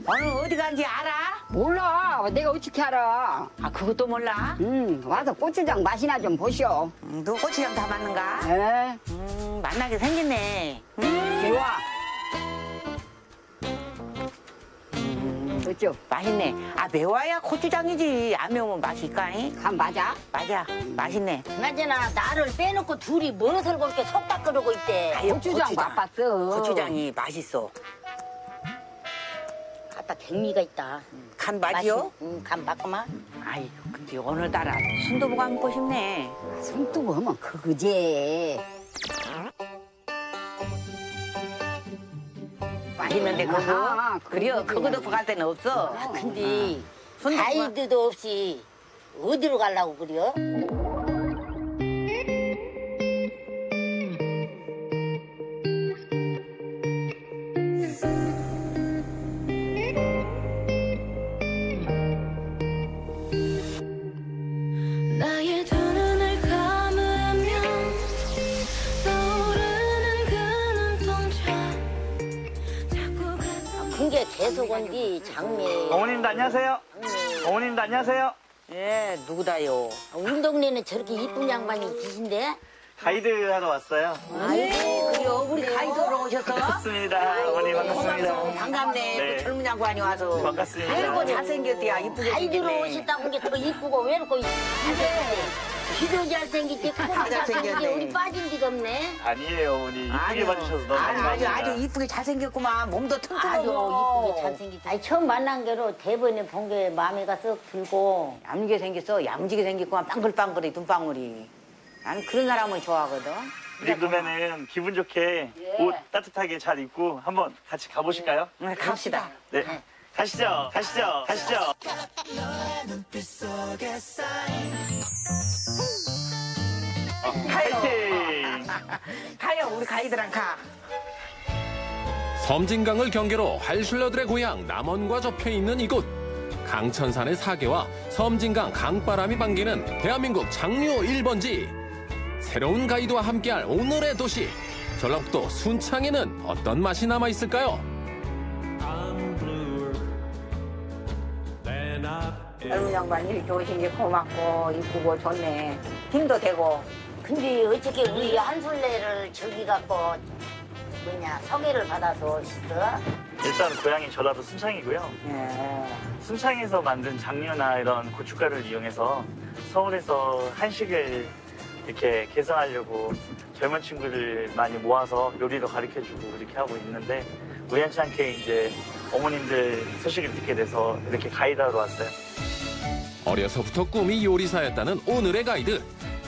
오늘 어디 간지 알아? 몰라. 내가 어떻게 알아? 아, 그것도 몰라? 와서 고추장 맛이나 좀 보시오. 너 고추장 다 맞는가? 에? 만나게 생겼네. 좋아. 어쩌? 맛있네. 아, 매워야 고추장이지. 안 매우면 맛있까잉? 간 맞아? 맞아. 맛있네. 그나저나 나를 빼놓고 둘이 무엇을 그렇게 속닥 끓이고 있대. 아유, 고추장 맛봤어. 고추장이 맛있어. 아빠 백미가 있다. 간 맛이요? 간 맞구만. 아이고, 근데 오늘따라 순두부가 먹고 싶네. 손두부 하면 그거지. 맛있는데, 그거? 아하, 그래요. 그거 덮어 갈 데는 없어. 근데 손두부가- 가이드도 없이 어디로 가려고 그래요? 나의 두 눈을 감으면 떠오르는 그 눈동자 자꾸 그게 계속 온디 장미. 어머님도 안녕하세요. 어머님도 안녕하세요. 예, 누구다요? 우리 동네는 저렇게 이쁜 양반이 계신데? 가이드 하러 왔어요. 아이고, 그래요. 우리 가이드로 오셨어? 반갑습니다. 어머님 반갑습니다. 반갑네. 네. 그 젊은 양반이 와서. 반갑습니다. 아이고, 잘생겼대야. 이쁘게 가이드로 생겼네. 오셨다고 게 더 이쁘고 왜 이렇게 잘생겼대? 기도 잘생겼지, 코도 잘생겼지, 잘생겼네. 우리 빠진 데가 없네. 아니에요, 어머니. 이쁘게 아니요. 봐주셔서 너무 아주 감사합니다. 이쁘게 잘생겼구만. 몸도 아주 튼튼하고. 이쁘게 잘생겼지. 아니, 처음 만난 게로 대번에 본 게 마음에가 썩 들고. 야무지게 생겼어. 야무지게 생겼구만. 빵글빵글해, 눈방울이. 난 그런 사람을 좋아하거든. 우리 그러면은 기분 좋게 옷 따뜻하게 잘 입고 한번 같이 가보실까요? 네, 갑시다. 네. 가시죠, 가시죠, 가시죠. 파이팅! 가요, 우리 가이드랑 가. 섬진강을 경계로 활슐러들의 고향 남원과 접혀 있는 이곳. 강천산의 사계와 섬진강 강바람이 반기는 대한민국 장류 1번지. 새로운 가이드와 함께할 오늘의 도시. 전라북도 순창에는 어떤 맛이 남아 있을까요? 젊은 양반이 이렇게 오신 게 고맙고 이쁘고 좋네. 힘도 되고. 근데 어떻게 우리 한술래를 저기 갖고 소개를 받아서 오셨어? 일단 고향이 전라도 순창이고요. 예. 순창에서 만든 장류나 이런 고춧가루를 이용해서 서울에서 한식을 이렇게 개선하려고 젊은 친구들 많이 모아서 요리도 가르쳐주고 이렇게 하고 있는데 우연치 않게 이제 어머님들 소식을 듣게 돼서 이렇게 가이드하러 왔어요. 어려서부터 꿈이 요리사였다는 오늘의 가이드.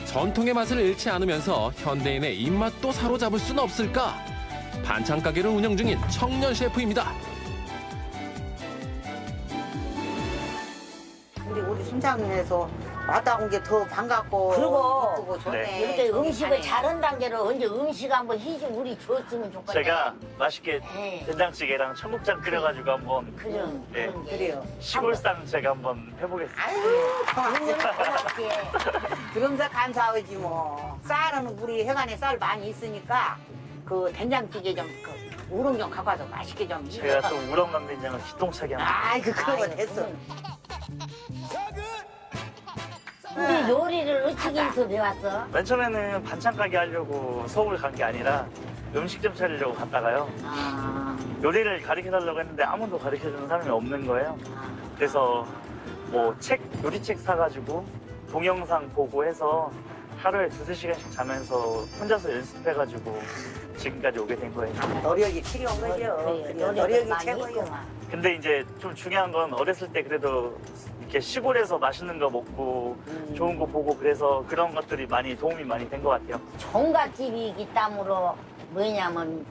전통의 맛을 잃지 않으면서 현대인의 입맛도 사로잡을 수는 없을까? 반찬 가게를 운영 중인 청년 셰프입니다. 근데 우리 순창에서 왔다 온 게 더 반갑고 그리고 이쁘고 좋네. 네. 이렇게 좋네, 음식을 잘해. 잘한다는 게로 언제 음식 한번 해주 우리 줬으면 좋겠네. 제가 맛있게 네. 된장찌개랑 청국장 끓여가지고 한번 그럼 네. 그래요. 시골산 제가 한번 해보겠습니다. 아유, 고맙게. 그러면서 감사하지 뭐. 쌀은 우리 해관에 쌀 많이 있으니까 그 된장찌개 좀그 우렁 좀 갖고 와서 맛있게 좀. 제가 또 우렁난 된장을 기똥차게 한번. 아이고 그런 거 됐어. 근데 요리를 어떻게 해서 배웠어? 맨 처음에는 반찬 가게 하려고 수업을 간 게 아니라 음식점 차리려고 갔다가요. 아, 요리를 가르쳐달라고 했는데 아무도 가르쳐주는 사람이 없는 거예요. 그래서 뭐 요리책 사가지고 동영상 보고 해서 하루에 2~3시간씩 자면서 혼자서 연습해가지고 지금까지 오게 된 거예요. 노력이 필요한 거죠. 그래, 그래요. 노력이 노력이 많이 최고예요. 있구만. 근데 이제 좀 중요한 건 어렸을 때 그래도 이렇게 시골에서 맛있는 거 먹고 좋은 거 보고 그래서 그런 것들이 많이 도움이 많이 된 것 같아요. 종갓집이기 때문에 뭐냐면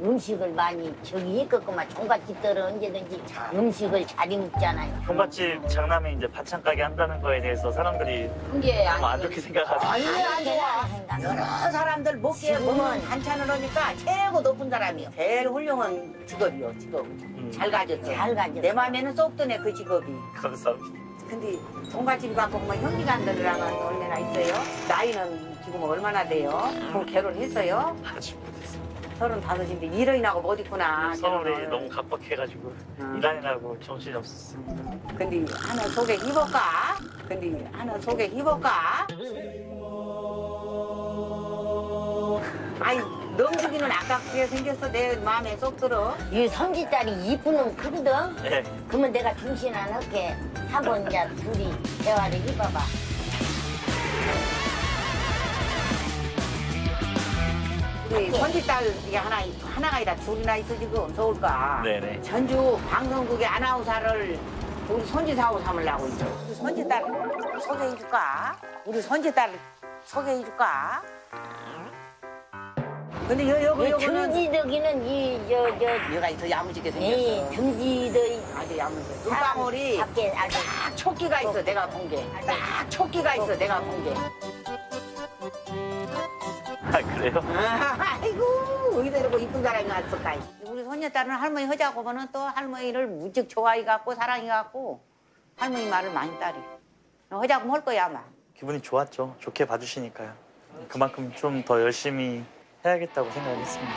음식을 많이 저기 했겠구만. 종갓집들은 언제든지 음식을 잘 먹잖아요. 종갓집 장남이 이제 반찬 가게 한다는 거에 대해서 사람들이 그게 너무 안 좋게 생각하죠. 아니 안 좋아. 여러 사람들 먹게 먹는 반찬을 하니까 최고 높은 사람이요. 제일 훌륭한 직업이요. 직업. 잘 가졌어. 잘 가졌어. 내 마음에는 쏙 드네 그 직업이. 감사합니다. 근데 종갓집 갖고 보면 형제간들이랑은 얼마나 있어요? 나이는 지금 얼마나 돼요? 그럼 결혼했어요? 아직 못했어요. 35인데 일어나고 못 있구나. 서울이 너무 각박해가지고 일하느라고 정신이 없었습니다. 근데 하나 속에 입을까? 근데 하나 속에 입을까? 아이 넘주기는 아깝게 생겼어. 내 마음에 쏙 들어. 이 손짓딸이 이쁜 놈 크거든. 네. 그러면 내가 정신 안 없게 한번 이제 둘이 대화를 해봐봐. 우리 손짓딸 이게 하나가 아니라 둘이나 있어 지금 서울까? 네네. 전주 방송국의 아나운서를 우리 손짓하고 삼으려고 있어. 우리 손짓딸 소개해줄까? 우리 손짓딸 소개해줄까? 근데 여기는 금지덕이는 얘가 더 야무지게 이 생겼어. 금지덕이 아주 야무져. 눈방울이 밖에 아주 딱 촉기가 있어. 내가 본 게. 딱 촉기가 있어. 내가 본 게. 아 그래요? 아이고 어디다 이러고 이쁜 사람이 왔을까. 우리 손녀딸은 할머니 하자고 보면 또 할머니를 무척 좋아해갖고 사랑해갖고 할머니 말을 많이 따리. 하자고 할 거야 아마. 기분이 좋았죠. 좋게 봐주시니까요. 그만큼 좀 더 열심히 해야겠다고 생각했습니다.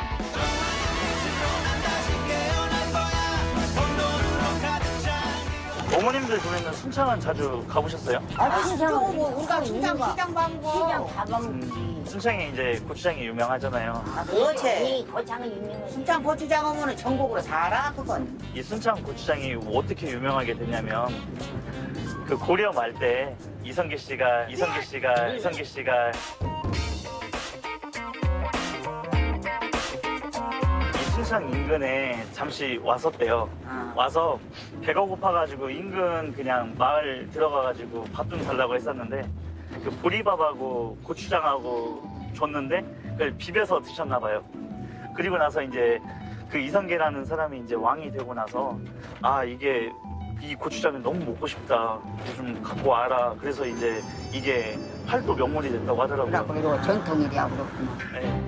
어머님들 그러면 순창은 자주 가보셨어요? 시장은 우리가 시장 방고. 시장 가보면 순창이 이제 고추장이 유명하잖아요. 그렇지. 이 고창은 유명해. 순창 고추장 오면은 전국으로 다 알아 그건. 이 순창 고추장이 어떻게 유명하게 됐냐면 그 고려 말 때 이성계 씨가 이 순창 인근에 잠시 왔었대요. 와서 배가 고파가지고 인근 그냥 마을 들어가가지고 밥 좀 달라고 했었는데 그 보리밥하고 고추장하고 줬는데 그걸 비벼서 드셨나 봐요. 그리고 나서 이제 그 이성계라는 사람이 이제 왕이 되고 나서 아 이게 이 고추장이 너무 먹고 싶다. 좀 갖고 와라. 그래서 이제 이게 팔도 명물이 됐다고 하더라고요. 그래갖고 이거 전통이랴 그렇구나. 네.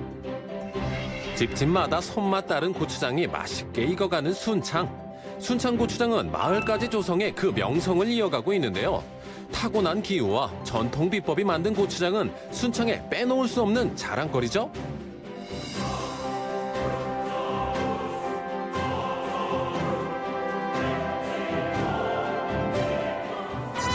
집집마다 손맛 다른 고추장이 맛있게 익어가는 순창. 순창 고추장은 마을까지 조성해 그 명성을 이어가고 있는데요. 타고난 기후와 전통 비법이 만든 고추장은 순창에 빼놓을 수 없는 자랑거리죠.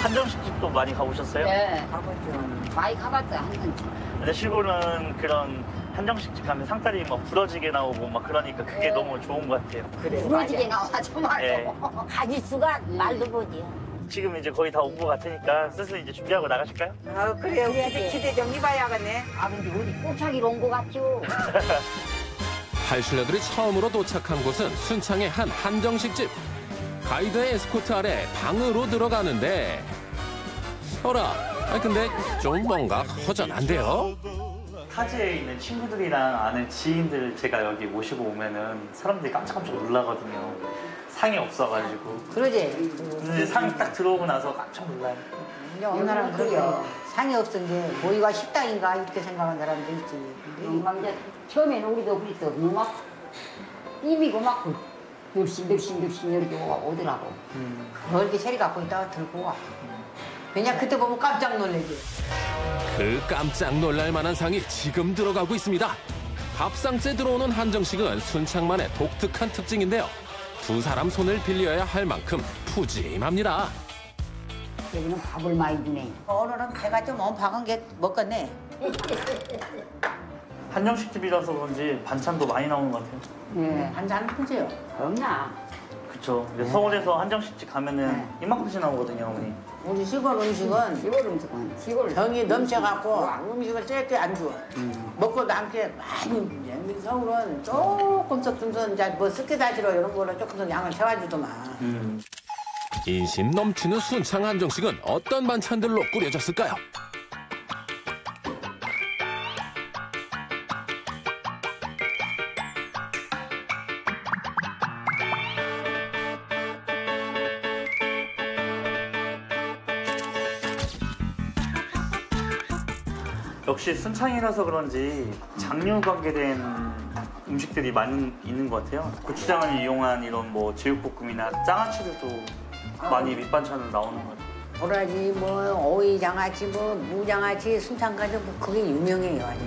한정식 집도 많이 가보셨어요? 네, 가봤죠. 많이 가봤어, 한번. 근데 시골은 그런 한정식 집 가면 상다리 막 부러지게 나오고 막 그러니까 그게 너무 좋은 것 같아요. 그래, 부러지게 나와서 말고. 네. 가지수가 말도 못이야. 지금 이제 거의 다 온 것 같으니까 슬슬 이제 준비하고 나가실까요? 아 그래 우리 기대 좀 해봐야겠네. 아 근데 우리 꼬차기로 온 것 같죠? 팔순녀들이 처음으로 도착한 곳은 순창의 한 한정식집. 가이드의 에스코트 아래 방으로 들어가는데 어라, 근데 좀 뭔가 허전한데요? 타지에 있는 친구들이랑 아는 지인들 제가 여기 모시고 오면은 사람들이 깜짝깜짝 놀라거든요. 상이 없어가지고. 그러지. 근데 상 딱 들어오고 나서 깜짝 놀라요. 이제 어느 날은 그래요. 상이 없은 게 모이가 식당인가 이렇게 생각하는 사람도 있지. 막 이제 처음에는 우리도 그랬어. 막 입이고 막 널씬 이렇게 오더라고. 그렇게 세리 갖고 있다가 들고 와. 왜냐 그때 보면 깜짝 놀래지. 그 깜짝 놀랄 만한 상이 지금 들어가고 있습니다. 밥상째 들어오는 한정식은 순창만의 독특한 특징인데요. 두 사람 손을 빌려야 할 만큼 푸짐합니다. 여기는 밥을 많이 주네. 오늘은 배가 좀 엄박한 게 먹겠네. 한정식 집이라서 그런지 반찬도 많이 나오는 것 같아요. 네, 한잔 크지요? 그럼나. 그쵸. 근데 서울에서 한정식집 가면은 이만큼씩 나오거든요, 어머니. 우리 시골 음식은 시골 음식은 시골. 병이 넘쳐갖고 음식을 짧게 안 줘. 먹고 남게 많이 이제 서울은 조금씩 이제 뭐 스키다시로 이런 거로 조금씩 양을 채워주더만. 인심 넘치는 순창 한정식은 어떤 반찬들로 꾸려졌을까요? 역시 순창이라서 그런지 장류 관계된 음식들이 많이 있는 것 같아요. 고추장을 이용한 이런 뭐 제육볶음이나 장아찌들도 많이 밑반찬으로 나오는 것 같아요. 보라지 뭐 오이장아찌 뭐 무장아찌 순창까지 뭐 그게 유명해요. 아주.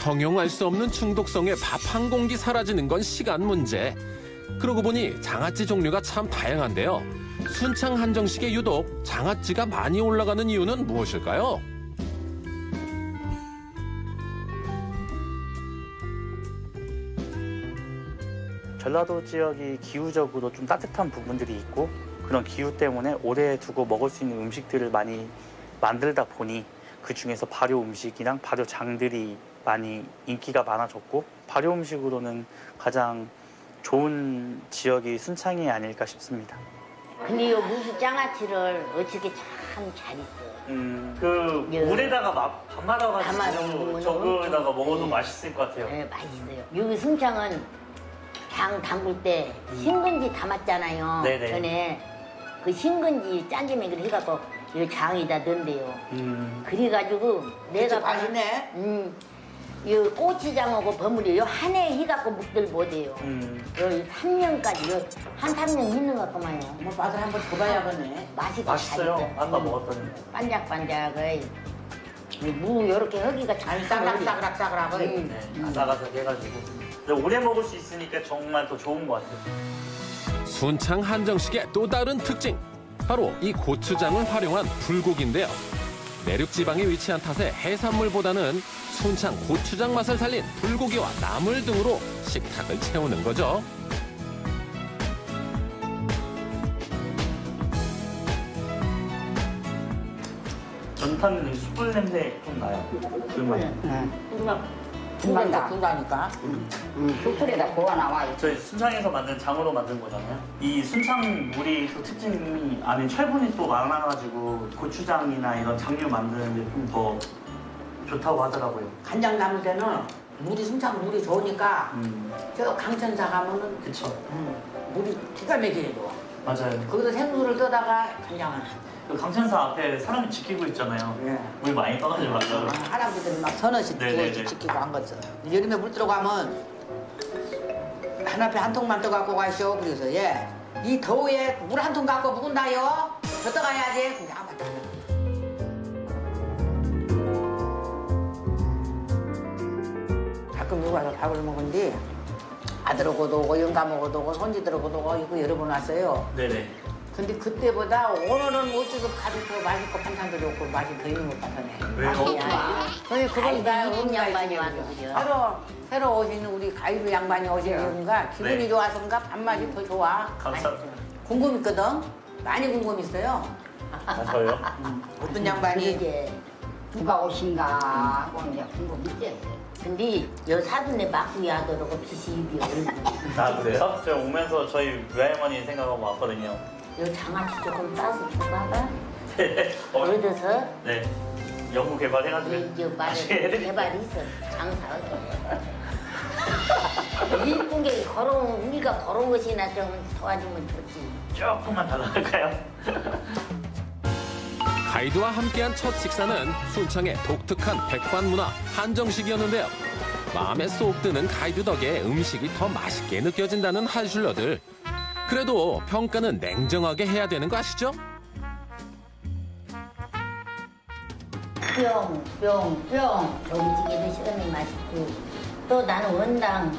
형용할 수 없는 중독성에 밥 한 공기 사라지는 건 시간 문제. 그러고 보니 장아찌 종류가 참 다양한데요. 순창 한정식에 유독 장아찌가 많이 올라가는 이유는 무엇일까요? 전라도 지역이 기후적으로 좀 따뜻한 부분들이 있고 그런 기후 때문에 오래 두고 먹을 수 있는 음식들을 많이 만들다 보니 그 중에서 발효 음식이랑 발효장들이 많이 인기가 많아졌고 발효 음식으로는 가장 좋은 지역이 순창이 아닐까 싶습니다. 근데 이 무수 장아찌를 어떻게 참 잘했어. 그 예. 물에다가 밥 말아가지고 말아먹으면 저거에다가 먹어도 예. 맛있을 것 같아요. 네, 맛있어요. 여기 순창은 장 담글 때 신근지 담았잖아요. 네네. 전에 그 신근지 짠지매기를 해갖고 이 장에다 넣는데요. 그래가지고 내가 맛있네. 이 고추장하고 버무려 요 한 해 해갖고 묵들 못해요. 요 3년까지 한 3년 있는 것 같구만요. 뭐 맛을 한번 줘봐야겠네. 맛있고 맛있어요. 잘했어. 아까 먹었더니. 반짝반짝의 무 이렇게 허기가 잘 싸그락싸그락싸그락을. 네, 아삭아삭 해가지고. 근데 오래 먹을 수 있으니까 정말 더 좋은 것 같아요. 순창 한정식의 또 다른 특징. 바로 이 고추장을 활용한 불고기인데요. 내륙 지방에 위치한 탓에 해산물보다는 순창 고추장 맛을 살린 불고기와 나물 등으로 식탁을 채우는 거죠. 전타는 숯불 냄새 좀 나요. 그러면 군다니까. 숯불에다 구워 나와요. 저희 순창에서 만든 장으로 만든 거잖아요. 이 순창 물이 또 특징이 안에 철분이 또 많아가지고 고추장이나 이런 장류 만드는데 좀 더 좋다고 하더라고요. 간장 남을 때는 물이 순창 물이 좋으니까 저 강천사 가면은 그쵸. 물이 기가 막히게 좋아. 맞아요. 거기서 생수를 떠다가 간장을. 그 강천사 앞에 사람이 지키고 있잖아요. 예. 물 많이 떠가지고. 할아버지들이 막 서너씩 네네네. 두어씩 지키고 한 거죠. 여름에 물 들어가면 한 앞에 한 통만 떠 갖고 가시오. 그래서 이 더위에 물 한 통 갖고 묵은다요. 더 떠가야지. 근데 아무 말도 안 해. 가끔 누가 와서 밥을 먹은데 아들하고도 오고 영감하고도 오고 손지들하고도 오고 이거 여러 번 왔어요. 네네. 근데 그때보다 오늘은 어째서 밥이 더 맛있고 반찬도 좋고 맛이 더 있는 것 같아네. 왜요? 그게 그건 다 이분 양반이 와서 그래요. 새로 오시는 우리 가이드 양반이 오시는 건가 기분이 네. 좋아서인가 밥맛이 더 좋아. 감사합니다. 궁금했거든. 많이 궁금했어요. 저요? 어떤 양반이 이게 누가 오신가 하고 이제 궁금했지. 근데 요 사돈네 막둥이 아들하고 비시비어. 아 그래요? 제가 오면서 저희 외할머니 생각하고 왔거든요. 요 장아찌 조금 따서 줘봐봐. 네. 얻어서 네. 연구 개발해가지고 이제 말을 다시 해드릴게요. 개발이 있어. 장사하고. 이쁜 게 우리가 걸은 것이나 좀 도와주면 좋지. 조금만 달라갈까요? 가이드와 함께한 첫 식사는 순창의 독특한 백반문화 한정식이었는데요. 마음에 쏙 드는 가이드 덕에 음식이 더 맛있게 느껴진다는 한슐러들. 그래도 평가는 냉정하게 해야 되는 거 아시죠? 뿅. 조기찌개도 시원히 맛있고. 또 나는 원당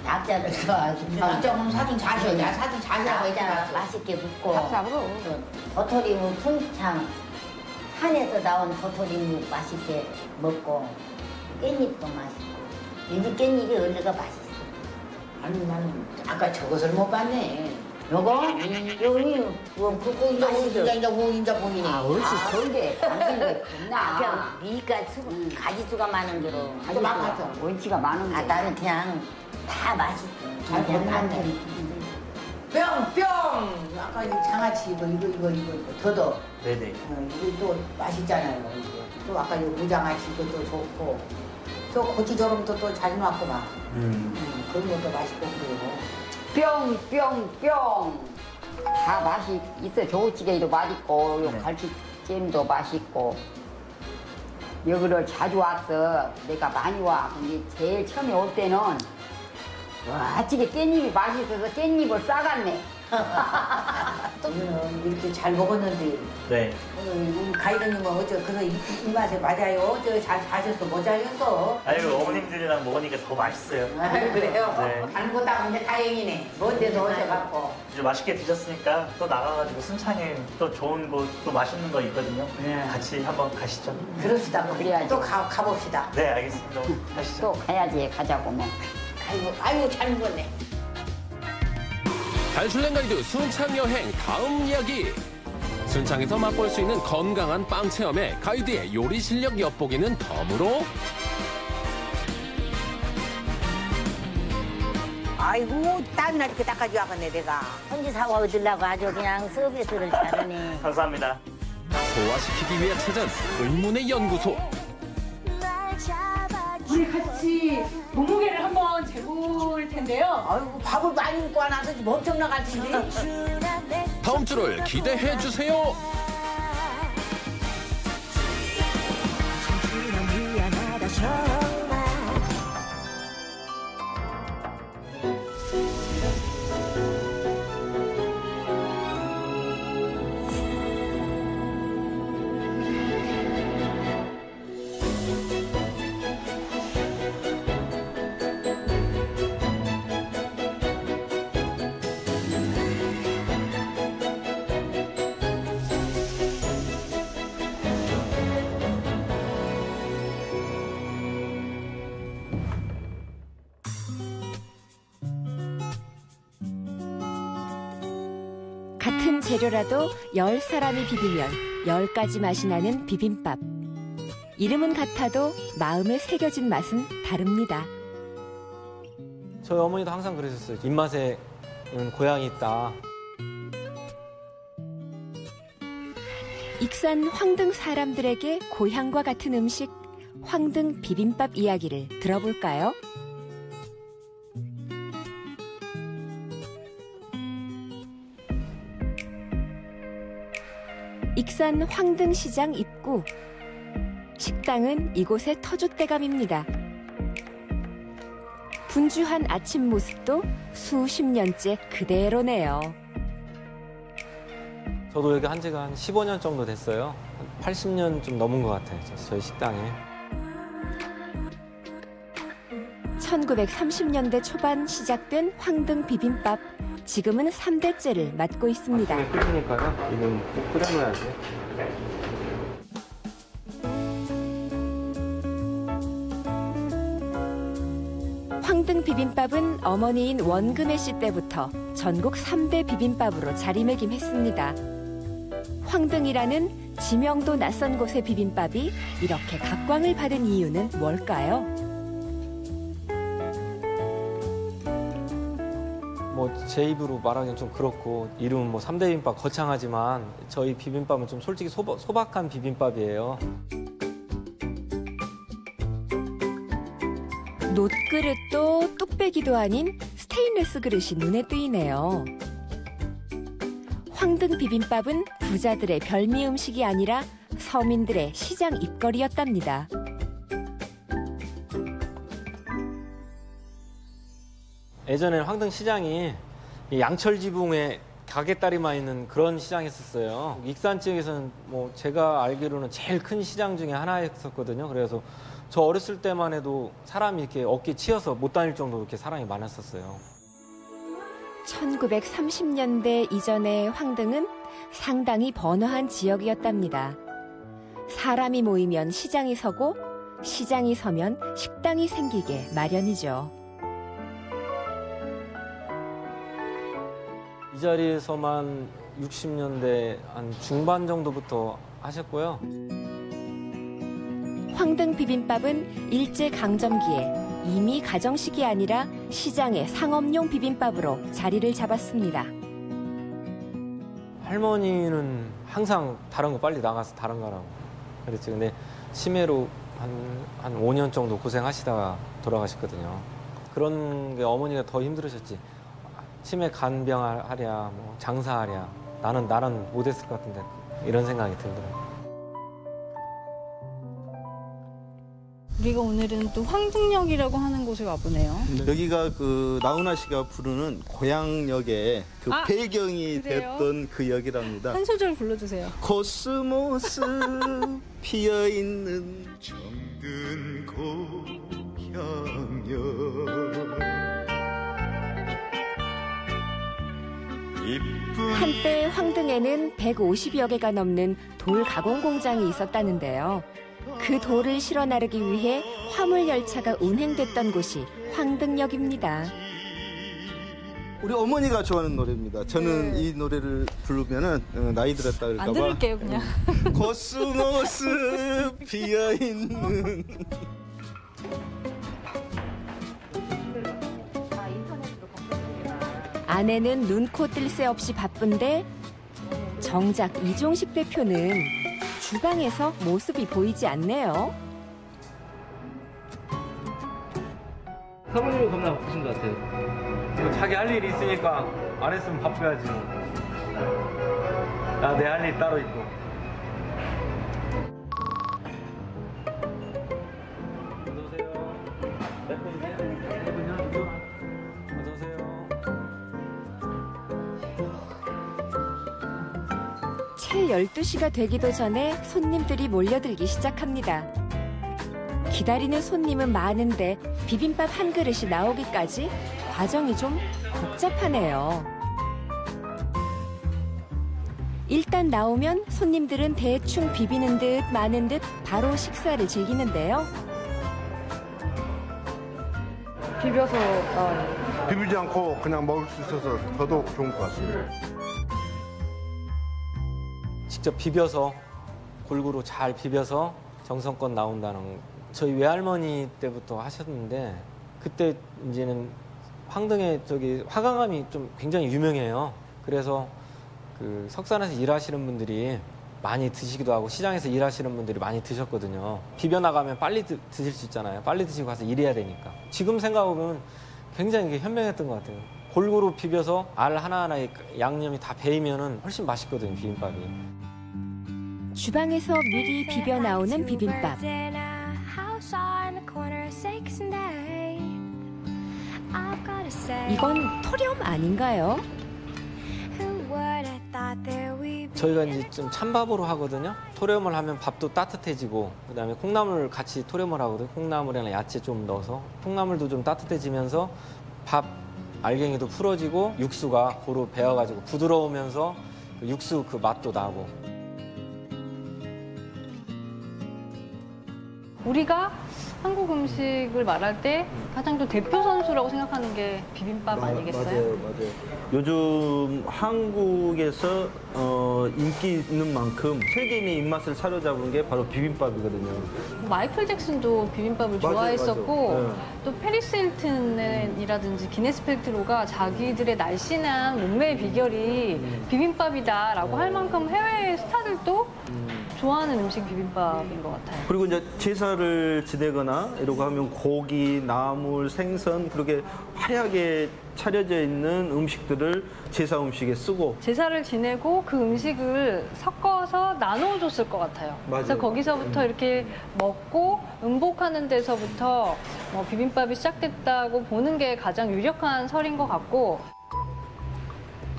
닭자를 좋아하고. 좀 사준 자셔야 사준 자셔야 닭자 맛있게 굽고. 닭sab으로. 도토리묵 순창 산에서 나온 도토리묵 맛있게 먹고 깻잎도 맛있고 여기 깻잎이 얼리가 맛있어. 아니 나는 아까 저것을 못 봤네. 요거? 여기 그거 이제 보이네. 어찌 그런데 당신이 겁나. 그냥 미가 가지수가 많은 거로 아주 많았어. 원치가 많은 거. 나는 그냥 다 맛있어. 잘 그냥 먹는데. 뿅! 아까 이 장아찌 이거 더더. 네네. 이거 또 맛있잖아요. 이거. 또 아까 이 무장아찌 이것도 좋고. 또 고추조림도 또 잘 놨고 막. 그런 것도 맛있고 그래요. 뿅. 다 맛이 있어. 조기찌개도 맛있고, 요 네. 갈치찜도 맛있고. 여기를 자주 왔어. 내가 많이 와. 근데 제일 처음에 올 때는 와, 찌개 깻잎이 맛있어서 깻잎을 싸갔네. 오늘은 이렇게 잘 먹었는데 네. 오늘 우리 가이드님은 어째 그거 입맛에 맞아요? 잘 사셔서 모자였어. 아유, 어머님들이랑 먹으니까 더 맛있어요. 그래요? 네. 다른 거 따는데 다행이네. 먼 데서 오셔갖고. 이제 맛있게 드셨으니까 또 나가가지고 순창에 또 좋은 곳, 또 맛있는 거 있거든요. 네. 같이 한번 가시죠. 그럽시다. 그래야지. 또 가봅시다. 네, 알겠습니다. 가시죠. 또 가야지 가자고 뭐. 아이고 잘 먹었네. 달슐랭 가이드 순창 여행 다음 이야기. 순창에서 맛볼 수 있는 건강한 빵 체험에 가이드의 요리 실력 엿보기는 덤으로 아이고 땀이나 이렇게 닦아줘 야겠네 내가. 손지 사과 얻으려고 아주 그냥 서비스를 잘하네. 감사합니다. 소화시키기 위해 찾은 의문의 연구소. 우리 같이 몸무게를 한번 재볼 텐데요. 아이고 밥을 많이 먹고 안 와서 지금 엄청 나갈 텐데. 다음 주를 기대해 주세요. 같은 재료라도 10사람이 비비면 10가지 맛이 나는 비빔밥. 이름은 같아도 마음에 새겨진 맛은 다릅니다. 저희 어머니도 항상 그러셨어요. 입맛에는 고향이 있다. 익산 황등 사람들에게 고향과 같은 음식, 황등 비빔밥 이야기를 들어볼까요? 익산 황등시장 입구. 식당은 이곳의 터줏대감입니다. 분주한 아침 모습도 수십 년째 그대로네요. 저도 여기 한 지가 한 15년 정도 됐어요. 한 80년 좀 넘은 것 같아요. 저희 식당에. 1930년대 초반 시작된 황등 비빔밥. 지금은 3대째를 맡고 있습니다. 아침에 끓이니까요. 이건 꼭 끓여놔야지. 황등 비빔밥은 어머니인 원금혜 씨 때부터 전국 3대 비빔밥으로 자리매김했습니다. 황등이라는 지명도 낯선 곳의 비빔밥이 이렇게 각광을 받은 이유는 뭘까요? 뭐 제 입으로 말하기는 좀 그렇고 이름은 뭐 3대 비빔밥 거창하지만 저희 비빔밥은 좀 솔직히 소박한 비빔밥이에요. 놋그릇도 뚝배기도 아닌 스테인레스 그릇이 눈에 띄네요. 황등 비빔밥은 부자들의 별미 음식이 아니라 서민들의 시장 입거리였답니다. 예전에 황등 시장이 양철 지붕에 가게다리만 있는 그런 시장이었어요. 익산 지역에서는 뭐 제가 알기로는 제일 큰 시장 중에 하나였었거든요. 그래서 저 어렸을 때만 해도 사람이 이렇게 어깨 치여서 못 다닐 정도로 이렇게 사람이 많았었어요. 1930년대 이전의 황등은 상당히 번화한 지역이었답니다. 사람이 모이면 시장이 서고 시장이 서면 식당이 생기게 마련이죠. 이 자리에서만 60년대 한 중반 정도부터 하셨고요. 황등 비빔밥은 일제강점기에 이미 가정식이 아니라 시장의 상업용 비빔밥으로 자리를 잡았습니다. 할머니는 항상 다른 거 빨리 나가서 다른 거라고 그랬지. 근데 치매로 한 5년 정도 고생하시다가 돌아가셨거든요. 그런 게 어머니가 더 힘들으셨지. 치매 간병하랴, 뭐 장사하랴. 나는 못했을 것 같은데 이런 생각이 들더라고요. 우리가 오늘은 또 황등역이라고 하는 곳에 와보네요. 여기가 그 나훈아 씨가 부르는 고향역의 그 배경이 그래요? 됐던 그 역이랍니다. 한 소절 불러주세요. 코스모스 피어있는 정든 고향역 한때 황등에는 150여 개가 넘는 돌 가공 공장이 있었다는데요. 그 돌을 실어 나르기 위해 화물 열차가 운행됐던 곳이 황등역입니다. 우리 어머니가 좋아하는 노래입니다. 저는 이 노래를 부르면은 나이 들었다 그럴까 봐. 안 들을게요, 그냥. 코스모스 피어있는 아내는 눈코 뜰 새 없이 바쁜데 정작 이종식 대표는 주방에서 모습이 보이지 않네요. 사모님이 겁나 바쁘신 것 같아요. 자기 할 일이 있으니까 안 했으면 바빠야지. 나 내 할 일 따로 있고. 채 12시가 되기도 전에 손님들이 몰려들기 시작합니다. 기다리는 손님은 많은데 비빔밥 한 그릇이 나오기까지 과정이 좀 복잡하네요. 일단 나오면 손님들은 대충 비비는 듯 마는 듯 바로 식사를 즐기는데요. 비벼서 나와요. 비비지 않고 그냥 먹을 수 있어서 더더욱 좋은 것 같습니다. 직접 비벼서 골고루 잘 비벼서 정성껏 나온다는 저희 외할머니 때부터 하셨는데 그때 이제는 황등에 저기 화강암이 좀 굉장히 유명해요. 그래서 그 석산에서 일하시는 분들이 많이 드시기도 하고 시장에서 일하시는 분들이 많이 드셨거든요. 비벼 나가면 빨리 드실 수 있잖아요. 빨리 드시고 가서 일해야 되니까. 지금 생각해보면 굉장히 현명했던 것 같아요. 골고루 비벼서 알 하나하나에 양념이 다 배이면은 훨씬 맛있거든요, 비빔밥이. 주방에서 미리 비벼 나오는 비빔밥. 이건 토렴 아닌가요? 저희가 이제 좀 찬밥으로 하거든요. 토렴을 하면 밥도 따뜻해지고 그다음에 콩나물 같이 토렴을 하거든요. 콩나물이나 야채 좀 넣어서 콩나물도 좀 따뜻해지면서 밥 알갱이도 풀어지고 육수가 고루 배어가지고 부드러우면서 그 육수 그 맛도 나고. 우리가 한국 음식을 말할 때 가장 좀 대표 선수라고 생각하는 게 비빔밥 아니겠어요? 맞아요. 요즘 한국에서 인기 있는 만큼 세계인의 입맛을 사로잡은 게 바로 비빔밥이거든요. 마이클 잭슨도 비빔밥을 좋아했었고 맞아요. 또 페리스 힐튼이라든지 기네스 펠트로가 자기들의 날씬한 몸매의 비결이 비빔밥이다라고 할 만큼 해외 스타들도 좋아하는 음식 비빔밥인 것 같아요. 그리고 이제 제사를 지내거나 이러고 하면 고기, 나물, 생선 그렇게 화려하게 차려져 있는 음식들을 제사 음식에 쓰고 제사를 지내고 그 음식을 섞어서 나눠줬을 것 같아요. 맞아요. 그래서 거기서부터 이렇게 먹고 음복하는 데서부터 비빔밥이 시작됐다고 보는 게 가장 유력한 설인 것 같고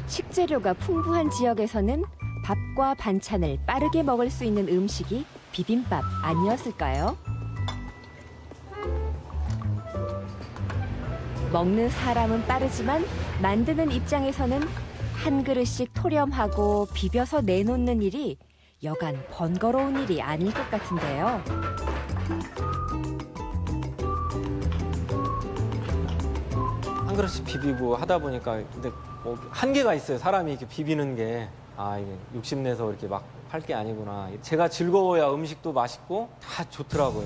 식재료가 풍부한 지역에서는 밥과 반찬을 빠르게 먹을 수 있는 음식이 비빔밥 아니었을까요? 먹는 사람은 빠르지만 만드는 입장에서는 한 그릇씩 토렴하고 비벼서 내놓는 일이 여간 번거로운 일이 아닐 것 같은데요. 한 그릇씩 비비고 하다 보니까 근데 뭐 한계가 있어요. 사람이 이렇게 비비는 게 이게 욕심내서 이렇게 막 할 게 아니구나. 제가 즐거워야 음식도 맛있고 다 좋더라고요.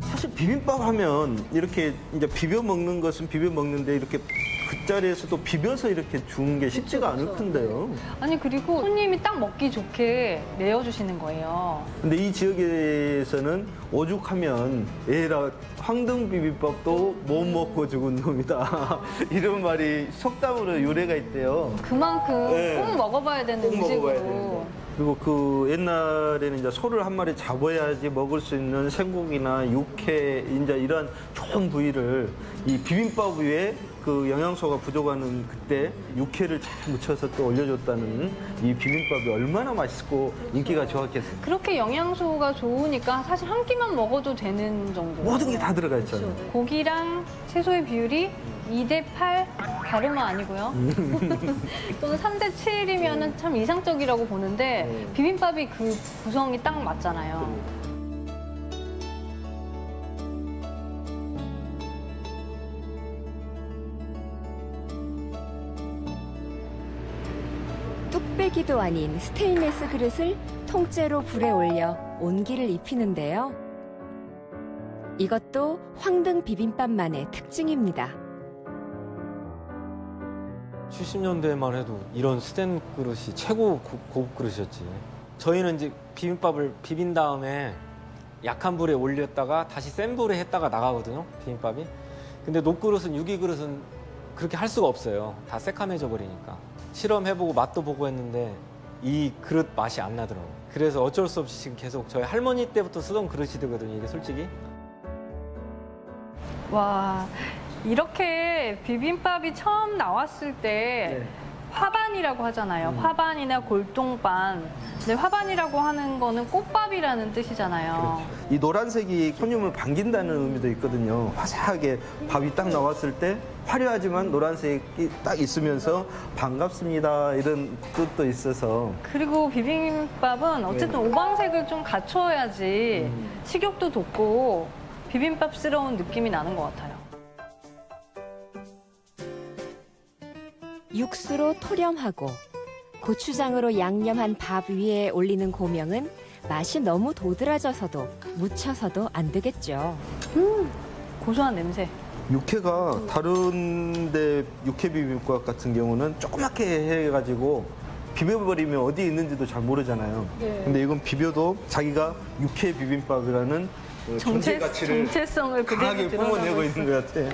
사실 비빔밥 하면 이렇게 이제 비벼 먹는 것은 비벼 먹는데 이렇게 그 자리에서도 비벼서 이렇게 주는 게 쉽지가 않을 텐데요. 아니 그리고 손님이 딱 먹기 좋게 내어주시는 거예요. 근데 이 지역에서는 오죽하면 에라 황등 비빔밥도 못 먹고 죽은 놈이다. 이런 말이 속담으로 유래가 있대요. 그만큼 네. 꼭 먹어봐야 되는 꼭 음식으로. 먹어봐야 되는데. 그리고 그 옛날에는 이제 소를 한 마리 잡아야지 먹을 수 있는 생고기나 육회, 이제 이런 좋은 부위를 이 비빔밥 위에 그 영양소가 부족하는 그때 육회를 잘 묻혀서 또 올려줬다는 이 비빔밥이 얼마나 맛있고 인기가 좋았겠어요. 그렇게 영양소가 좋으니까 사실 한 끼만 먹어도 되는 정도. 모든 게 다 들어가 있잖아요. 고기랑 채소의 비율이 2대8 다름은 아니고요. 또는 3대7이면 참 이상적이라고 보는데 비빔밥이 그 구성이 딱 맞잖아요. 뚝배기도 아닌 스테인리스 그릇을 통째로 불에 올려 온기를 입히는데요. 이것도 황등 비빔밥만의 특징입니다. 70년대만 해도 이런 스텐 그릇이 최고 고급 그릇이었지. 저희는 이제 비빔밥을 비빈 다음에 약한 불에 올렸다가 다시 센 불에 했다가 나가거든요, 비빔밥이. 근데 녹그릇은, 유기그릇은 그렇게 할 수가 없어요. 다 새카매져 버리니까. 실험해보고 맛도 보고 했는데 이 그릇 맛이 안 나더라고요. 그래서 어쩔 수 없이 지금 계속 저희 할머니 때부터 쓰던 그릇이거든요, 이게 솔직히. 와, 이렇게 비빔밥이 처음 나왔을 때 화반이라고 하잖아요. 화반이나 골동반. 근데 화반이라고 하는 거는 꽃밥이라는 뜻이잖아요. 그렇죠. 이 노란색이 손님을 반긴다는 의미도 있거든요. 화사하게 밥이 딱 나왔을 때 화려하지만 노란색이 딱 있으면서 반갑습니다 이런 뜻도 있어서. 그리고 비빔밥은 어쨌든 오방색을 좀 갖춰야지 식욕도 돋고 비빔밥스러운 느낌이 나는 것 같아요. 육수로 토렴하고 고추장으로 양념한 밥 위에 올리는 고명은 맛이 너무 도드라져서도 묻혀서도 안 되겠죠. 고소한 냄새. 육회가 다른 데 육회 비빔밥 같은 경우는 조그맣게 해가지고 비벼버리면 어디에 있는지도 잘 모르잖아요. 근데 이건 비벼도 자기가 육회 비빔밥이라는 그 존재 가치를 정체성을 강하게 뿜어내고 있는 것 같아요.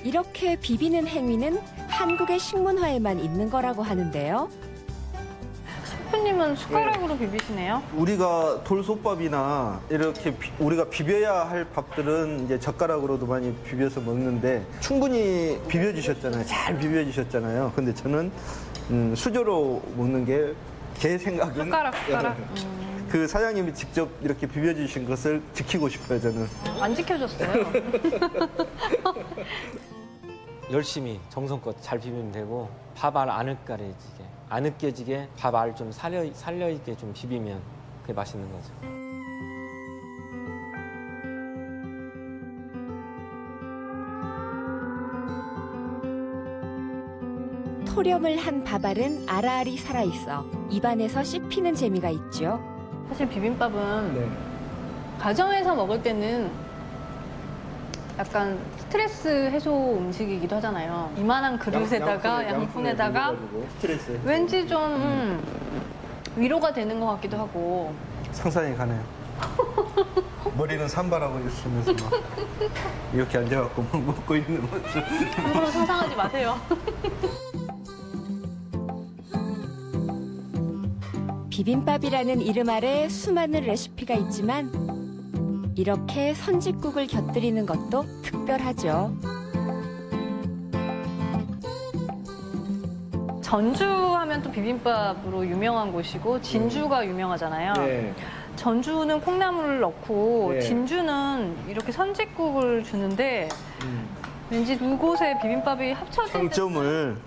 이렇게 비비는 행위는 한국의 식문화에만 있는 거라고 하는데요. 셰프님은 숟가락으로 비비시네요? 우리가 돌솥밥이나 이렇게 우리가 비벼야 할 밥들은 이제 젓가락으로도 많이 비벼서 먹는데 충분히 비벼주셨잖아요. 잘 비벼주셨잖아요. 근데 저는 수저로 먹는 게 제 생각은 숟가락. 그 사장님이 직접 이렇게 비벼주신 것을 지키고 싶어요, 저는. 안 지켜줬어요. 열심히 정성껏 잘 비비면 되고 밥 알 안 으깨지게, 안 으깨지게 밥 알 좀 살려있게 좀 비비면 그게 맛있는 거죠. 토렴을 한 밥알은 알알이 살아있어 입안에서 씹히는 재미가 있죠. 사실 비빔밥은 가정에서 먹을 때는 약간 스트레스 해소 음식이기도 하잖아요. 이만한 그릇에다가 양푼에다가 왠지 좀 위로가 되는 것 같기도 하고. 상상이 가네요. 머리는 산발하고 있으면서 막 이렇게 앉아갖고 먹고 있는 모습. 함부로 상상하지 마세요. 비빔밥이라는 이름 아래 수많은 레시피가 있지만 이렇게 선짓국을 곁들이는 것도 특별하죠. 전주하면 또 비빔밥으로 유명한 곳이고 진주가 유명하잖아요. 전주는 콩나물을 넣고 진주는 이렇게 선짓국을 주는데 왠지 두 곳의 비빔밥이 합쳐진 장점을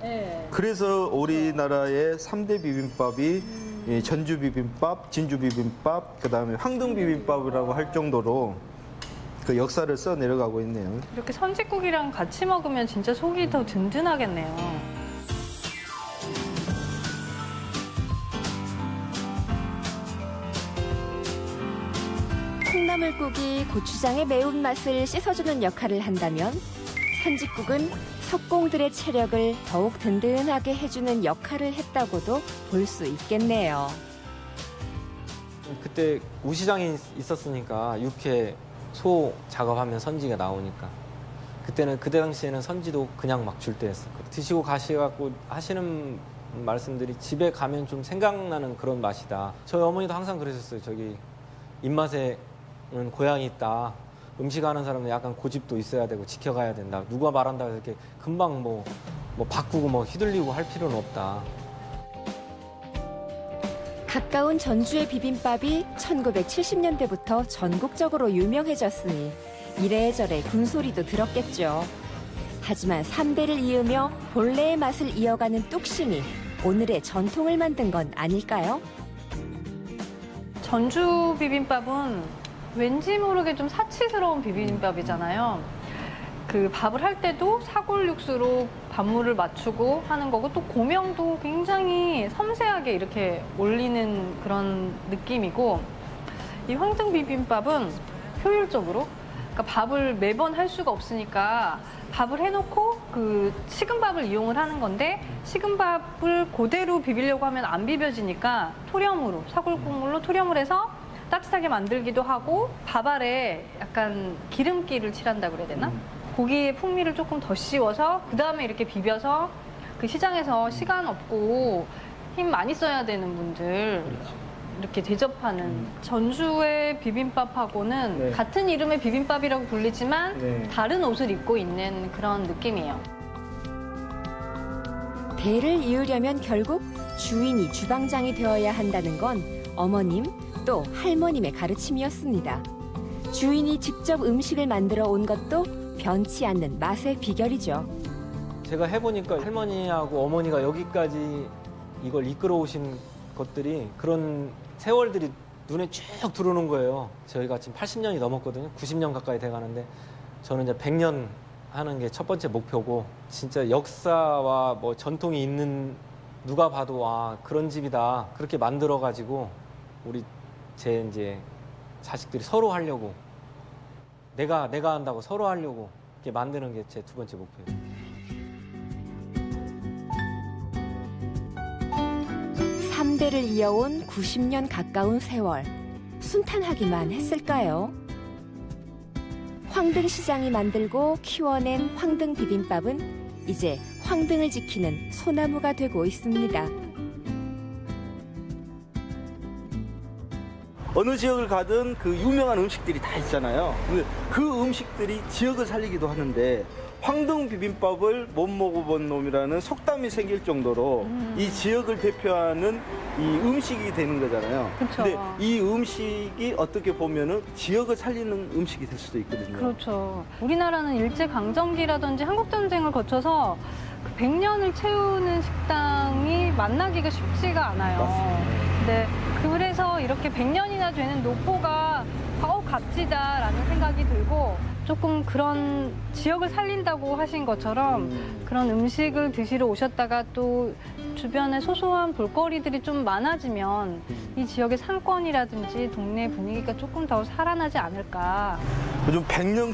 그래서 우리나라의 3대 비빔밥이 전주 비빔밥, 진주 비빔밥, 그다음에 황등 비빔밥이라고 할 정도로 그 역사를 써 내려가고 있네요. 이렇게 선짓국이랑 같이 먹으면 진짜 속이 더 든든하겠네요. 콩나물국이 고추장의 매운맛을 씻어주는 역할을 한다면 선짓국은 석공들의 체력을 더욱 든든하게 해주는 역할을 했다고도 볼 수 있겠네요. 그때 우시장이 있었으니까 육회 소 작업하면 선지가 나오니까 그때 당시에는 선지도 그냥 막 줄 때였었거든요. 드시고 가셔갖고 하시는 말씀들이 집에 가면 좀 생각나는 그런 맛이다. 저희 어머니도 항상 그러셨어요. 저기 입맛에는 고향이 있다. 음식하는 사람은 약간 고집도 있어야 되고 지켜가야 된다. 누가 말한다고 이렇게 금방 뭐 바꾸고 뭐 휘둘리고 할 필요는 없다. 가까운 전주의 비빔밥이 1970년대부터 전국적으로 유명해졌으니 이래저래 군소리도 들었겠죠. 하지만 3대를 이으며 본래의 맛을 이어가는 뚝심이 오늘의 전통을 만든 건 아닐까요? 전주 비빔밥은 왠지 모르게 좀 사치스러운 비빔밥이잖아요. 그 밥을 할 때도 사골 육수로 밥물을 맞추고 하는 거고 또 고명도 굉장히 섬세하게 이렇게 올리는 그런 느낌이고 이 황등 비빔밥은 효율적으로 그러니까 밥을 매번 할 수가 없으니까 밥을 해놓고 그 식은 밥을 이용을 하는 건데 식은 밥을 그대로 비비려고 하면 안 비벼지니까 토렴으로 사골 국물로 토렴을 해서 따뜻하게 만들기도 하고 밥 아래 약간 기름기를 칠한다고 그래야 되나? 고기의 풍미를 조금 더 씌워서 그 다음에 이렇게 비벼서 그 시장에서 시간 없고 힘 많이 써야 되는 분들 이렇게 대접하는 전주의 비빔밥하고는 네. 같은 이름의 비빔밥이라고 불리지만 네. 다른 옷을 입고 있는 그런 느낌이에요. 대를 이으려면 결국 주인이 주방장이 되어야 한다는 건 어머님 또 할머님의 가르침이었습니다. 주인이 직접 음식을 만들어 온 것도 변치 않는 맛의 비결이죠. 제가 해보니까 할머니하고 어머니가 여기까지 이걸 이끌어 오신 것들이 그런 세월들이 눈에 쭉 들어오는 거예요. 저희가 지금 80년이 넘었거든요. 90년 가까이 돼가는데 저는 이제 100년 하는 게 첫 번째 목표고 진짜 역사와 뭐 전통이 있는 누가 봐도 아 그런 집이다 그렇게 만들어가지고 우리 제 이제 자식들이 서로 하려고 내가 한다고 서로 하려고 이렇게 만드는 게 제 두 번째 목표예요. 3대를 이어온 90년 가까운 세월, 순탄하기만 했을까요? 황등시장이 만들고 키워낸 황등 비빔밥은 이제 황등을 지키는 소나무가 되고 있습니다. 어느 지역을 가든 그 유명한 음식들이 다 있잖아요. 그 음식들이 지역을 살리기도 하는데 황등 비빔밥을 못 먹어본 놈이라는 속담이 생길 정도로 이 지역을 대표하는 이 음식이 되는 거잖아요. 그쵸. 근데 이 음식이 어떻게 보면은 지역을 살리는 음식이 될 수도 있거든요. 그렇죠. 우리나라는 일제강점기라든지 한국전쟁을 거쳐서 100년을 채우는 식당이 만나기가 쉽지가 않아요. 맞습니다. 네, 그래서 이렇게 100년이나 되는 노포가 값지다라는 생각이 들고 조금 그런 지역을 살린다고 하신 것처럼 그런 음식을 드시러 오셨다가 또 주변에 소소한 볼거리들이 좀 많아지면 이 지역의 상권이라든지 동네 분위기가 조금 더 살아나지 않을까. 요즘 100년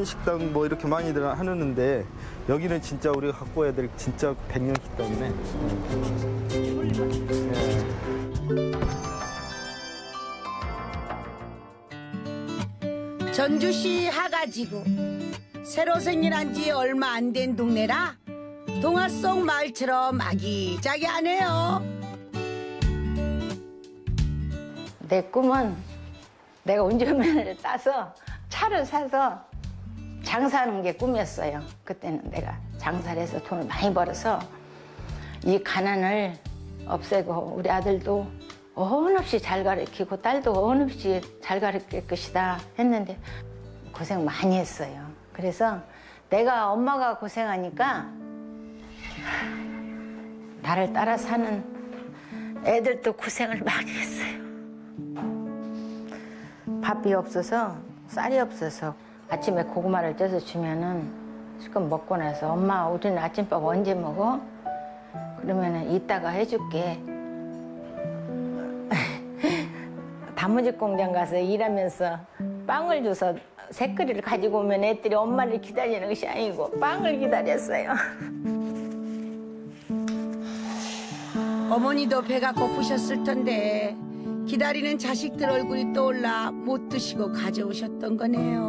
식당 뭐 이렇게 많이들 하는데 여기는 진짜 우리가 갖고 와야 될 진짜 100년 식당이네. 전주시 하가지구 새로 생겨난 지 얼마 안 된 동네라 동화 속 마을처럼 아기자기하네요. 내 꿈은 내가 운전면허를 따서 차를 사서 장사하는 게 꿈이었어요. 그때는 내가 장사를 해서 돈을 많이 벌어서 이 가난을 없애고 우리 아들도 언없이 잘 가르치고 딸도 언없이 잘 가르칠 것이다 했는데 고생 많이 했어요. 그래서 내가 엄마가 고생하니까 나를 따라 사는 애들도 고생을 많이 했어요. 밥이 없어서 쌀이 없어서 아침에 고구마를 쪄서 주면은 실컷 먹고 나서 엄마 우리는 아침밥 언제 먹어? 그러면은 이따가 해줄게. 단무지 공장 가서 일하면서 빵을 줘서 새끼를 가지고 오면 애들이 엄마를 기다리는 것이 아니고 빵을 기다렸어요. 어머니도 배가 고프셨을 텐데 기다리는 자식들 얼굴이 떠올라 못 드시고 가져오셨던 거네요.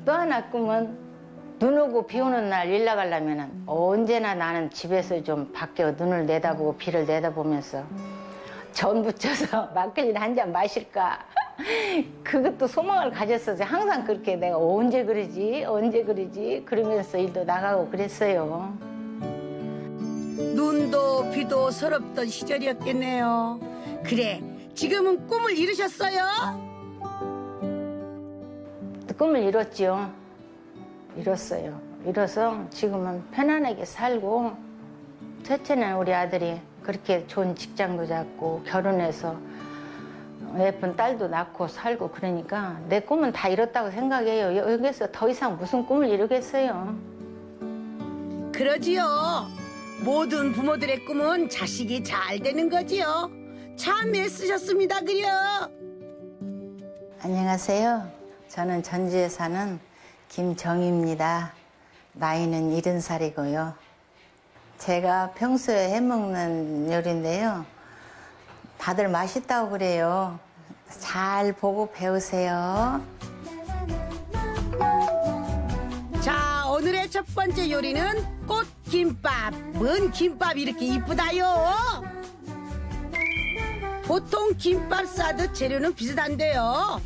또 하나 꿈은 눈 오고 비 오는 날 일 나가려면 언제나 나는 집에서 좀 밖에 눈을 내다보고 비를 내다보면서 전 부쳐서 막걸리 한 잔 마실까. 그것도 소망을 가졌어서 항상 그렇게 내가 언제 그러지 그러면서 일도 나가고 그랬어요. 눈도 비도 서럽던 시절이었겠네요. 그래, 지금은 꿈을 이루셨어요? 꿈을 이뤘죠. 이뤘어요. 이뤄서 지금은 편안하게 살고, 첫째는 우리 아들이 그렇게 좋은 직장도 잡고 결혼해서 예쁜 딸도 낳고 살고 그러니까 내 꿈은 다 이뤘다고 생각해요. 여기서 더 이상 무슨 꿈을 이루겠어요. 그러지요. 모든 부모들의 꿈은 자식이 잘 되는 거지요. 참 애쓰셨습니다, 그려. 안녕하세요. 저는 전주에 사는 김정희입니다. 나이는 70살이고요. 제가 평소에 해먹는 요리인데요. 다들 맛있다고 그래요. 잘 보고 배우세요. 자, 오늘의 첫 번째 요리는 꽃김밥. 뭔 김밥 이렇게 이쁘다요? 보통 김밥 싸듯 재료는 비슷한데요.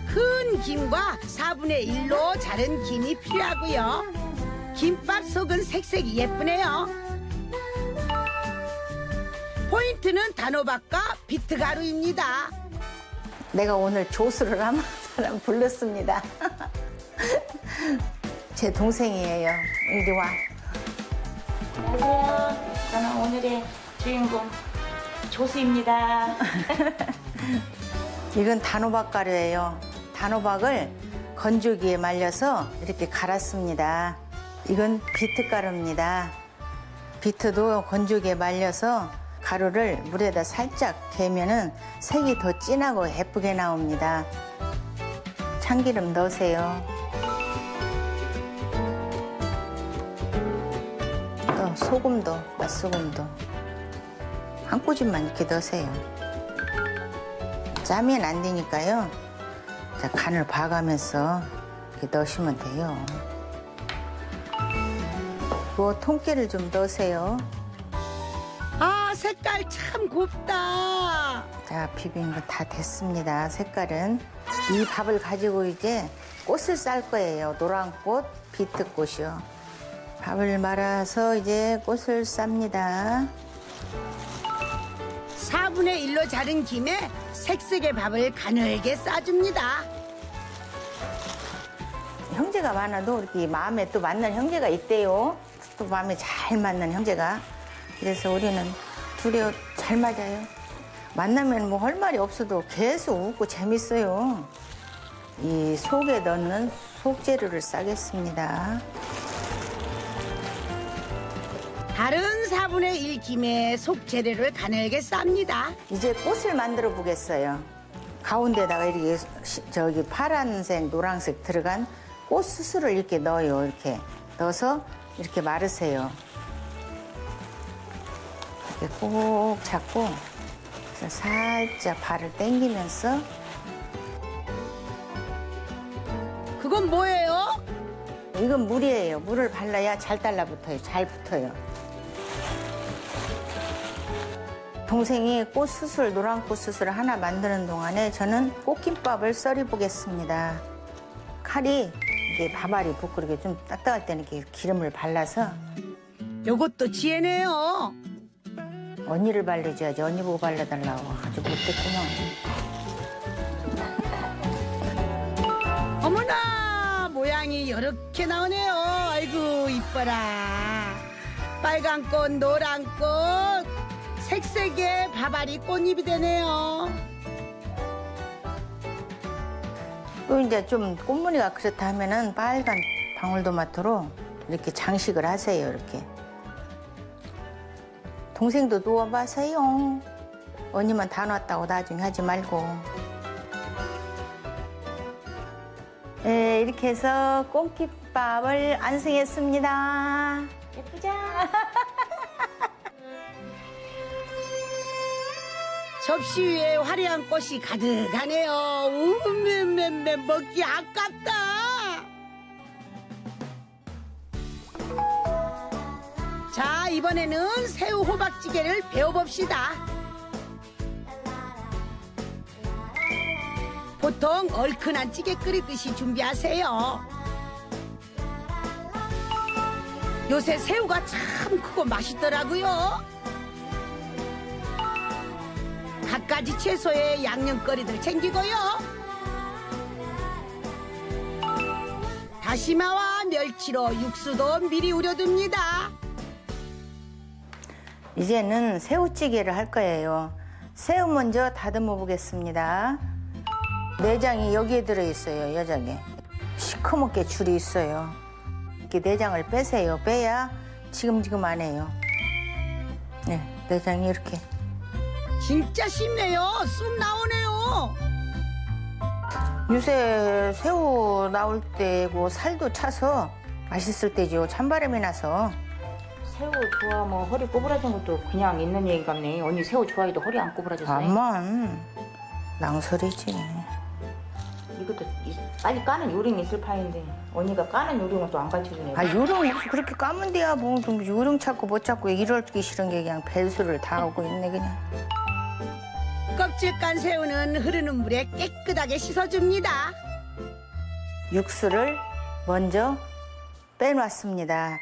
큰 김과 4분의 1로 자른 김이 필요하고요. 김밥 속은 색색이 예쁘네요. 포인트는 단호박과 비트가루입니다. 내가 오늘 조수를 한 사람 불렀습니다. 제 동생이에요. 이리 와. 안녕하세요. 저는 오늘의 주인공 조수입니다. 이건 단호박 가루예요. 단호박을 건조기에 말려서 이렇게 갈았습니다. 이건 비트 가루입니다. 비트도 건조기에 말려서 가루를 물에다 살짝 개면은 색이 더 진하고 예쁘게 나옵니다. 참기름 넣으세요. 또 소금도, 맛소금도 한 꼬집만 이렇게 넣으세요. 짜면 안 되니까요. 자, 간을 봐가면서 이렇게 넣으시면 돼요. 그리고 통깨를 좀 넣으세요. 아, 색깔 참 곱다. 자, 비빈 거 다 됐습니다. 색깔은. 이 밥을 가지고 이제 꽃을 쌀 거예요. 노란꽃, 비트꽃이요. 밥을 말아서 이제 꽃을 쌉니다. 4분의 1로 자른 김에 색색의 밥을 가늘게 싸줍니다. 형제가 많아도 이렇게 마음에 또 맞는 형제가 있대요. 또 마음에 잘 맞는 형제가. 그래서 우리는 둘이 잘 맞아요. 만나면 뭐 할 말이 없어도 계속 웃고 재밌어요. 이 속에 넣는 속재료를 싸겠습니다. 다른 4분의 1 김에 속재료를 가늘게 쌉니다. 이제 꽃을 만들어 보겠어요. 가운데다가 이렇게 저기 파란색, 노란색 들어간 꽃 수수를 이렇게 넣어요. 이렇게 넣어서 이렇게 마르세요. 이렇게 꼭 잡고 살짝 발을 당기면서. 그건 뭐예요? 이건 물이에요. 물을 발라야 잘 달라붙어요. 잘 붙어요. 동생이 꽃수술, 노란 꽃수술을 하나 만드는 동안에 저는 꽃김밥을 썰어 보겠습니다. 칼이 이게 밥알이 붓고 이렇게 좀 딱딱할 때는 이렇게 기름을 발라서. 요것도 지혜네요. 언니를 발라줘야지. 언니 보고 발라달라고. 아주 못됐구나. 어머나, 모양이 이렇게 나오네요. 아이고, 이뻐라. 빨간 꽃, 노란 꽃, 색색의 밥알이 꽃잎이 되네요. 또 이제 좀 꽃무늬가 그렇다 하면은 빨간 방울토마토로 이렇게 장식을 하세요. 이렇게. 동생도 누워봐세요. 언니만 다 놨다고 나중에 하지 말고. 네, 이렇게 해서 꽃김밥을 완성했습니다. 예쁘죠? 접시 위에 화려한 꽃이 가득하네요. 우메메메 먹기 아깝다. 자, 이번에는 새우 호박찌개를 배워봅시다. 보통 얼큰한 찌개 끓이듯이 준비하세요. 요새 새우가 참 크고 맛있더라고요. 갖가지 채소에 양념거리들 챙기고요. 다시마와 멸치로 육수도 미리 우려둡니다. 이제는 새우찌개를 할 거예요. 새우 먼저 다듬어 보겠습니다. 내장이 여기에 들어있어요. 여장에 시커멓게 줄이 있어요. 이렇게 내장을 빼세요. 빼야 지금 안 해요. 네, 내장이 이렇게. 진짜 쉽네요. 쑥 나오네요. 요새 새우 나올 때고 살도 차서 맛있을 때죠. 찬바람이 나서. 새우 좋아하면 허리 꼬부라진 것도 그냥 있는 얘기 같네. 언니 새우 좋아해도 허리 안 꼬부라졌어요? 암만 낭설이지. 이것도 빨리 까는 요령이 있을 파인데 언니가 까는 요령은 또 안 가르쳐주네. 아, 요령 무슨 그렇게 까면 돼야 뭐 좀 요령 찾고 못 찾고 이러기 싫은 게 그냥 벨수를 다 하고 있네 그냥. 껍질 깐 새우는 흐르는 물에 깨끗하게 씻어줍니다. 육수를 먼저 빼놨습니다.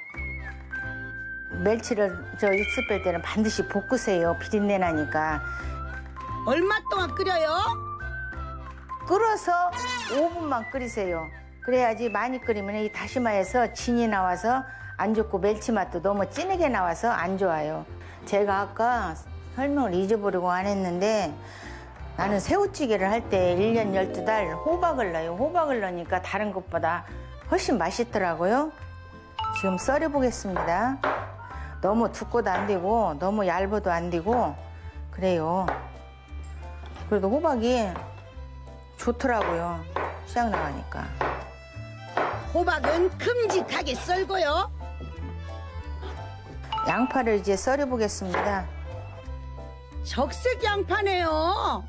멸치를 육수 뺄 때는 반드시 볶으세요. 비린내 나니까. 얼마 동안 끓여요? 끓어서 5분만 끓이세요. 그래야지 많이 끓이면 이 다시마에서 진이 나와서 안 좋고 멸치 맛도 너무 진하게 나와서 안 좋아요. 제가 아까 설명을 잊어버리고 안 했는데 나는 새우찌개를 할 때 1년 12달 호박을 넣어요. 호박을 넣으니까 다른 것보다 훨씬 맛있더라고요. 지금 썰어 보겠습니다. 너무 두꺼도 안 되고 너무 얇아도 안 되고 그래요. 그래도 호박이 좋더라고요. 시장 나가니까. 호박은 큼직하게 썰고요. 양파를 이제 썰어 보겠습니다. 적색 양파네요.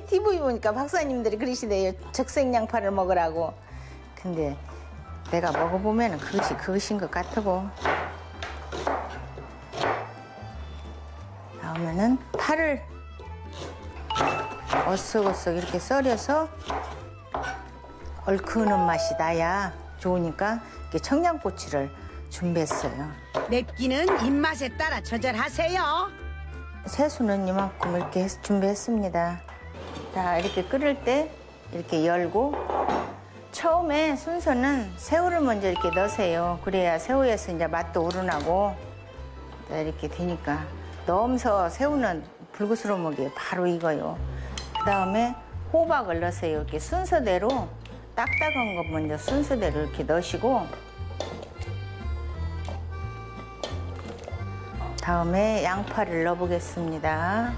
TV 보니까 박사님들이 그러시대요. 적색 양파를 먹으라고. 근데 내가 먹어보면 그것인 것 같고. 다음에는 파를 어썩어썩 이렇게 썰어서 얼큰한 맛이 나야 좋으니까 이렇게 청양고추를 준비했어요. 맵기는 입맛에 따라 조절하세요. 새수는 이만큼 이렇게 준비했습니다. 자, 이렇게 끓을 때 이렇게 열고 처음에 순서는 새우를 먼저 이렇게 넣으세요. 그래야 새우에서 이제 맛도 우러나고 이렇게 되니까 넣으면서 새우는 불그스러운 게 바로 익어요. 그 다음에 호박을 넣으세요. 이렇게 순서대로 딱딱한 거 먼저 순서대로 이렇게 넣으시고 다음에 양파를 넣어보겠습니다.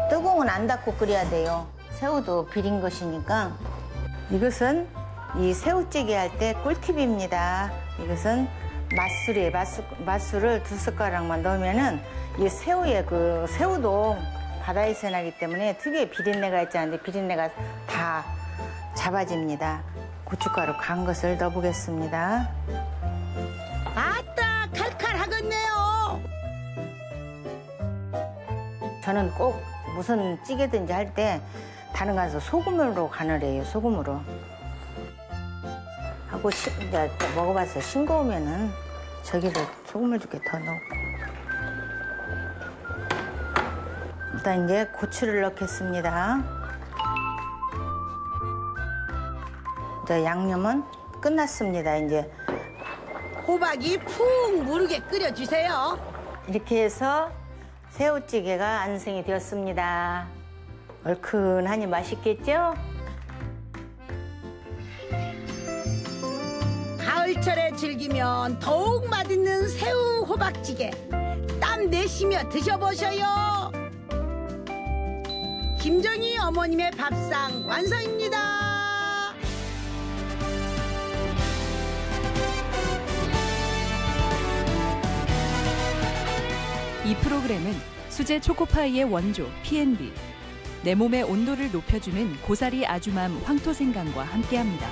뚜껑은 안 닫고 끓여야 돼요. 새우도 비린 것이니까. 이것은 이 새우찌개 할 때 꿀팁입니다. 이것은 맛술이에요. 맛술을 2숟가락만 넣으면은 이 새우에 새우도 바다에서 나기 때문에 특유의 비린내가 있지 않은데 비린내가 다 잡아집니다. 고춧가루 간 것을 넣어보겠습니다. 아따 칼칼하겠네요. 저는 꼭 무슨 찌개든지 할 때 다른 가서 소금으로 간을 해요. 소금으로. 하고 이제 먹어봐서 싱거우면은 저기를 소금을 좀 더 넣고. 일단 이제 고추를 넣겠습니다. 이제 양념은 끝났습니다. 이제 호박이 푹 무르게 끓여주세요. 이렇게 해서 새우찌개가 완성이 되었습니다. 얼큰하니 맛있겠죠? 가을철에 즐기면 더욱 맛있는 새우 호박찌개. 땀 내쉬며 드셔보셔요. 김정희 어머님의 밥상 완성입니다. 이 프로그램은 수제 초코파이의 원조 P&B. 내 몸의 온도를 높여주는 고사리 아주맘 황토생강과 함께합니다.